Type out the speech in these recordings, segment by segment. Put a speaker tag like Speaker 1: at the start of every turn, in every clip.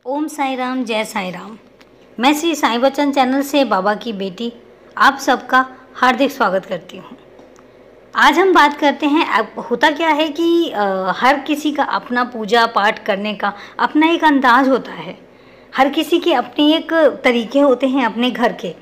Speaker 1: ओम साई राम, जय साई राम। मैं श्री साईं वचन चैनल से बाबा की बेटी आप सबका हार्दिक स्वागत करती हूँ। आज हम बात करते हैं, होता क्या है कि हर किसी का अपना पूजा पाठ करने का अपना एक अंदाज होता है। हर किसी के अपने एक तरीके होते हैं अपने घर के,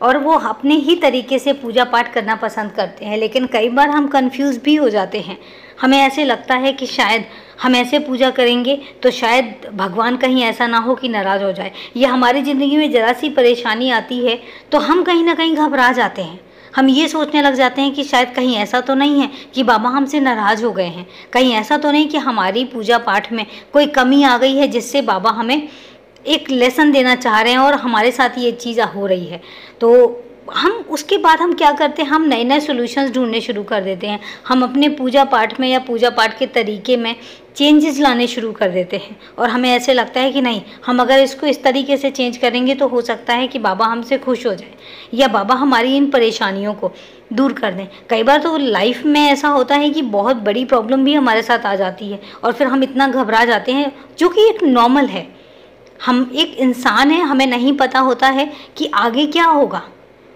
Speaker 1: और वो अपने ही तरीके से पूजा पाठ करना पसंद करते हैं। लेकिन कई बार हम कंफ्यूज भी हो जाते हैं। हमें ऐसे लगता है कि शायद हम ऐसे पूजा करेंगे तो शायद भगवान कहीं ऐसा ना हो कि नाराज़ हो जाए, या हमारी ज़िंदगी में ज़रा सी परेशानी आती है तो हम कहीं ना कहीं घबरा जाते हैं। हम ये सोचने लग जाते हैं कि शायद कहीं ऐसा तो नहीं है कि बाबा हमसे नाराज़ हो गए हैं, कहीं ऐसा तो नहीं कि हमारी पूजा पाठ में कोई कमी आ गई है जिससे बाबा हमें एक लेसन देना चाह रहे हैं और हमारे साथ ये चीज़ हो रही है। तो हम उसके बाद हम क्या करते हैं, हम नए नए सॉल्यूशंस ढूंढने शुरू कर देते हैं। हम अपने पूजा पाठ में या पूजा पाठ के तरीके में चेंजेस लाने शुरू कर देते हैं, और हमें ऐसे लगता है कि नहीं, हम अगर इसको इस तरीके से चेंज करेंगे तो हो सकता है कि बाबा हमसे खुश हो जाए या बाबा हमारी इन परेशानियों को दूर कर दें। कई बार तो लाइफ में ऐसा होता है कि बहुत बड़ी प्रॉब्लम भी हमारे साथ आ जाती है और फिर हम इतना घबरा जाते हैं, जो कि एक नॉर्मल है। हम एक इंसान हैं, हमें नहीं पता होता है कि आगे क्या होगा।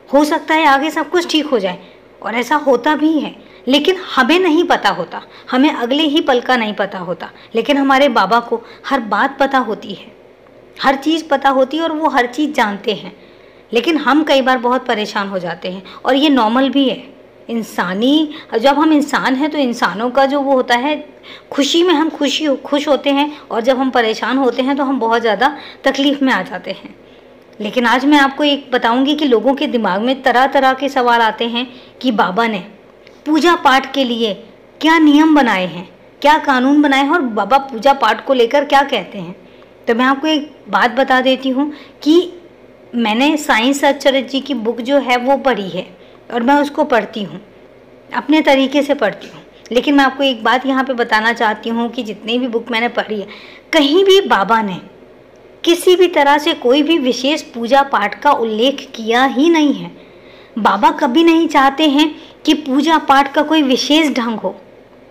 Speaker 1: हो सकता है आगे सब कुछ ठीक हो जाए, और ऐसा होता भी है, लेकिन हमें नहीं पता होता, हमें अगले ही पल का नहीं पता होता। लेकिन हमारे बाबा को हर बात पता होती है, हर चीज़ पता होती है, और वो हर चीज़ जानते हैं। लेकिन हम कई बार बहुत परेशान हो जाते हैं, और ये नॉर्मल भी है। जब हम इंसान हैं तो इंसानों का जो वो होता है, खुशी में हम खुश होते हैं, और जब हम परेशान होते हैं तो हम बहुत ज़्यादा तकलीफ़ में आ जाते हैं। लेकिन आज मैं आपको एक बताऊंगी कि लोगों के दिमाग में तरह तरह के सवाल आते हैं कि बाबा ने पूजा पाठ के लिए क्या नियम बनाए हैं, क्या कानून बनाए हैं, और बाबा पूजा पाठ को लेकर क्या कहते हैं। तो मैं आपको एक बात बता देती हूँ कि मैंने साईं सच्चरित्र जी की बुक जो है वो पढ़ी है, और मैं उसको पढ़ती हूँ, अपने तरीके से पढ़ती हूँ। लेकिन मैं आपको एक बात यहाँ पे बताना चाहती हूँ कि जितनी भी बुक मैंने पढ़ी है, कहीं भी बाबा ने किसी भी तरह से कोई भी विशेष पूजा पाठ का उल्लेख किया ही नहीं है। बाबा कभी नहीं चाहते हैं कि पूजा पाठ का कोई विशेष ढंग हो।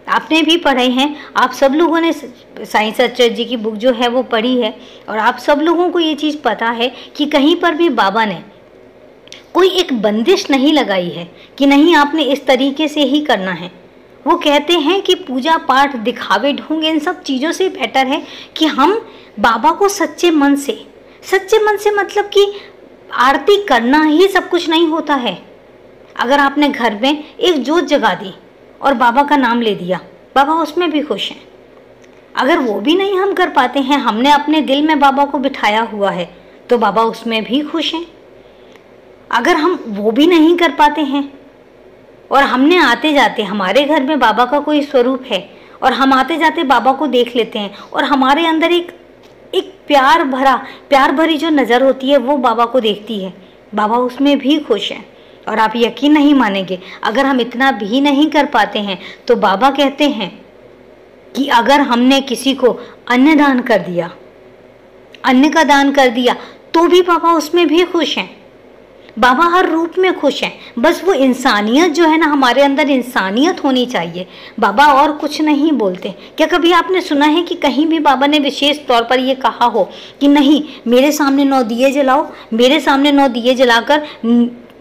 Speaker 1: आपने भी पढ़े हैं, आप सब लोगों ने साईं सच्चरित्र जी की बुक जो है वो पढ़ी है, और आप सब लोगों को ये चीज़ पता है कि कहीं पर भी बाबा ने कोई एक बंदिश नहीं लगाई है कि नहीं आपने इस तरीके से ही करना है। वो कहते हैं कि पूजा पाठ, दिखावे ढोंग, इन सब चीज़ों से बेटर है कि हम बाबा को सच्चे मन से मतलब कि आरती करना ही सब कुछ नहीं होता है। अगर आपने घर में एक जोत जगा दी और बाबा का नाम ले दिया, बाबा उसमें भी खुश हैं। अगर वो भी नहीं हम कर पाते हैं, हमने अपने दिल में बाबा को बिठाया हुआ है, तो बाबा उसमें भी खुश हैं। अगर हम वो भी नहीं कर पाते हैं, और हमने आते जाते, हमारे घर में बाबा का कोई स्वरूप है, और हम आते जाते बाबा को देख लेते हैं, और हमारे अंदर एक प्यार भरी जो नज़र होती है वो बाबा को देखती है, बाबा उसमें भी खुश हैं। और आप यकीन नहीं मानेंगे, अगर हम इतना भी नहीं कर पाते हैं तो बाबा कहते हैं कि अगर हमने किसी को अन्न दान कर दिया, अन्न का दान कर दिया, तो भी बाबा उसमें भी खुश हैं। बाबा हर रूप में खुश हैं। बस वो इंसानियत जो है ना, हमारे अंदर इंसानियत होनी चाहिए। बाबा और कुछ नहीं बोलते। क्या कभी आपने सुना है कि कहीं भी बाबा ने विशेष तौर पर ये कहा हो कि नहीं, मेरे सामने 9 दिए जलाओ, मेरे सामने 9 दिए जलाकर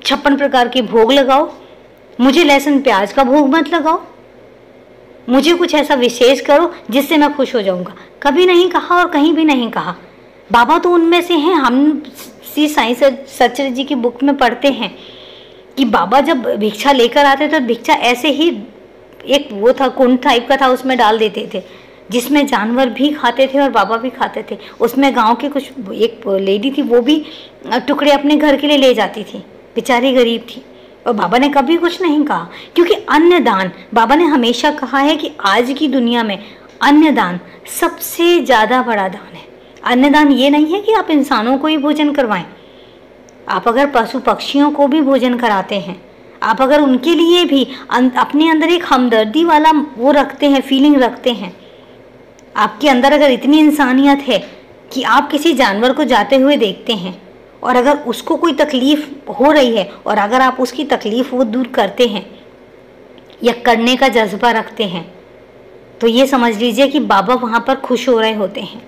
Speaker 1: 56 प्रकार के भोग लगाओ, मुझे लहसुन प्याज का भोग मत लगाओ, मुझे कुछ ऐसा विशेष करो जिससे मैं खुश हो जाऊंगा? कभी नहीं कहा, और कहीं भी नहीं कहा। बाबा तो उनमें से हैं। हम साईं सच्चरित्र जी की बुक में पढ़ते हैं कि बाबा जब भिक्षा लेकर आते तो भिक्षा ऐसे ही एक वो था, कुंड टाइप का था, उसमें डाल देते थे, जिसमें जानवर भी खाते थे और बाबा भी खाते थे। उसमें गांव की कुछ एक लेडी थी, वो भी टुकड़े अपने घर के लिए ले जाती थी, बेचारी गरीब थी, और बाबा ने कभी कुछ नहीं कहा। क्योंकि अन्नदान, बाबा ने हमेशा कहा है कि आज की दुनिया में अन्नदान सबसे ज़्यादा बड़ा दान है। अन्नदान ये नहीं है कि आप इंसानों को ही भोजन करवाएं। आप अगर पशु पक्षियों को भी भोजन कराते हैं, आप अगर उनके लिए भी अपने अंदर एक हमदर्दी वाला वो रखते हैं, फीलिंग रखते हैं, आपके अंदर अगर इतनी इंसानियत है कि आप किसी जानवर को जाते हुए देखते हैं, और अगर उसको कोई तकलीफ़ हो रही है और अगर आप उसकी तकलीफ़ वो दूर करते हैं या करने का जज्बा रखते हैं, तो ये समझ लीजिए कि बाबा वहाँ पर खुश हो रहे होते हैं।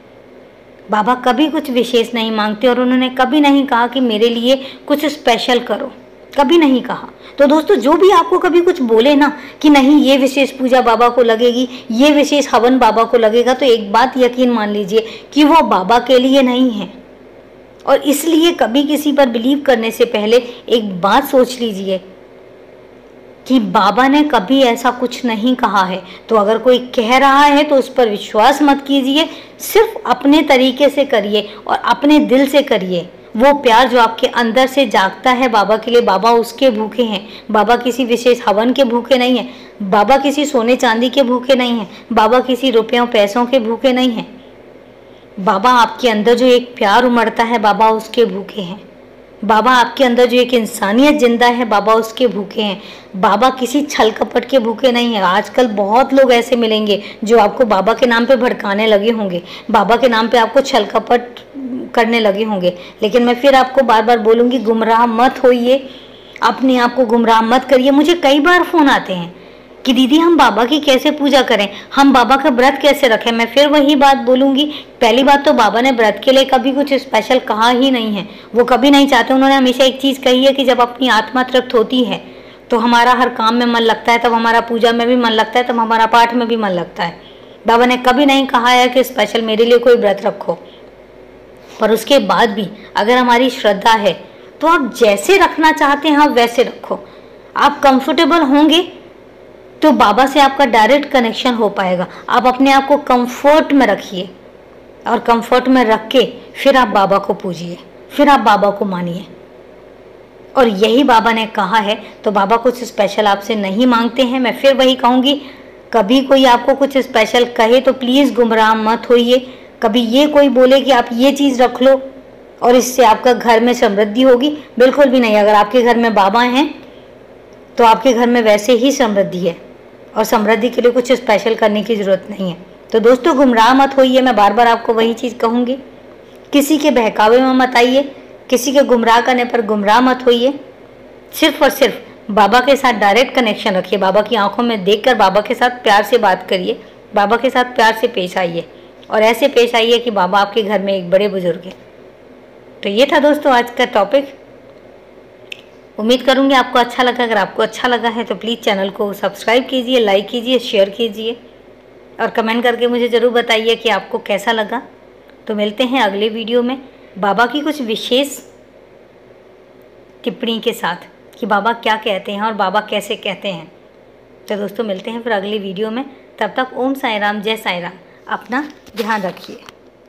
Speaker 1: बाबा कभी कुछ विशेष नहीं मांगते और उन्होंने कभी नहीं कहा कि मेरे लिए कुछ स्पेशल करो, कभी नहीं कहा। तो दोस्तों, जो भी आपको कभी कुछ बोले ना कि नहीं ये विशेष पूजा बाबा को लगेगी, ये विशेष हवन बाबा को लगेगा, तो एक बात यकीन मान लीजिए कि वो बाबा के लिए नहीं है। और इसलिए कभी किसी पर बिलीव करने से पहले एक बात सोच लीजिए कि बाबा ने कभी ऐसा कुछ नहीं कहा है। तो अगर कोई कह रहा है तो उस पर विश्वास मत कीजिए, सिर्फ अपने तरीके से करिए और अपने दिल से करिए। वो प्यार जो आपके अंदर से जागता है बाबा के लिए, बाबा उसके भूखे हैं। बाबा किसी विशेष हवन के भूखे नहीं हैं, बाबा किसी सोने चांदी के भूखे नहीं हैं, बाबा किसी रुपयों पैसों के भूखे नहीं हैं। बाबा आपके अंदर जो एक प्यार उमड़ता है, बाबा उसके भूखे हैं। बाबा आपके अंदर जो एक इंसानियत जिंदा है, बाबा उसके भूखे हैं। बाबा किसी छल कपट के भूखे नहीं है। आजकल बहुत लोग ऐसे मिलेंगे जो आपको बाबा के नाम पे भड़काने लगे होंगे, बाबा के नाम पे आपको छल कपट करने लगे होंगे। लेकिन मैं फिर आपको बार बार बोलूँगी, गुमराह मत होइए, अपने आप को गुमराह मत करिए। मुझे कई बार फ़ोन आते हैं कि दीदी हम बाबा की कैसे पूजा करें, हम बाबा का व्रत कैसे रखें। मैं फिर वही बात बोलूँगी, पहली बात तो बाबा ने व्रत के लिए कभी कुछ स्पेशल कहा ही नहीं है। वो कभी नहीं चाहते। उन्होंने हमेशा एक चीज़ कही है कि जब अपनी आत्मा तृप्त होती है तो हमारा हर काम में मन लगता है, तब हमारा पूजा में भी मन लगता है, तब हमारा पाठ में भी मन लगता है। बाबा ने कभी नहीं कहा है कि स्पेशल मेरे लिए कोई व्रत रखो। पर उसके बाद भी अगर हमारी श्रद्धा है तो आप जैसे रखना चाहते हैं आप वैसे रखो। आप कंफर्टेबल होंगे तो बाबा से आपका डायरेक्ट कनेक्शन हो पाएगा। आप अपने आप को कंफर्ट में रखिए और कंफर्ट में रख के फिर आप बाबा को पूजिए, फिर आप बाबा को मानिए। और यही बाबा ने कहा है। तो बाबा कुछ स्पेशल आपसे नहीं मांगते हैं। मैं फिर वही कहूँगी, कभी कोई आपको कुछ स्पेशल कहे तो प्लीज़ गुमराह मत होइए। कभी ये कोई बोले कि आप ये चीज़ रख लो और इससे आपका घर में समृद्धि होगी, बिल्कुल भी नहीं। अगर आपके घर में बाबा हैं तो आपके घर में वैसे ही समृद्धि है और समृद्धि के लिए कुछ स्पेशल करने की ज़रूरत नहीं है। तो दोस्तों, गुमराह मत होइए। मैं बार बार आपको वही चीज़ कहूँगी, किसी के बहकावे में मत आइए, किसी के गुमराह करने पर गुमराह मत होइए। सिर्फ और सिर्फ बाबा के साथ डायरेक्ट कनेक्शन रखिए। बाबा की आंखों में देखकर बाबा के साथ प्यार से बात करिए, बाबा के साथ प्यार से पेश आइए और ऐसे पेश आइए कि बाबा आपके घर में एक बड़े बुजुर्ग हैं। तो ये था दोस्तों आज का टॉपिक। उम्मीद करूँगी आपको अच्छा लगा। अगर आपको अच्छा लगा है तो प्लीज़ चैनल को सब्सक्राइब कीजिए, लाइक कीजिए, शेयर कीजिए और कमेंट करके मुझे ज़रूर बताइए कि आपको कैसा लगा। तो मिलते हैं अगले वीडियो में बाबा की कुछ विशेष टिप्पणी के साथ कि बाबा क्या कहते हैं और बाबा कैसे कहते हैं। तो दोस्तों, मिलते हैं फिर अगले वीडियो में। तब तक ओम साईं राम, जय साईं राम। अपना ध्यान रखिए।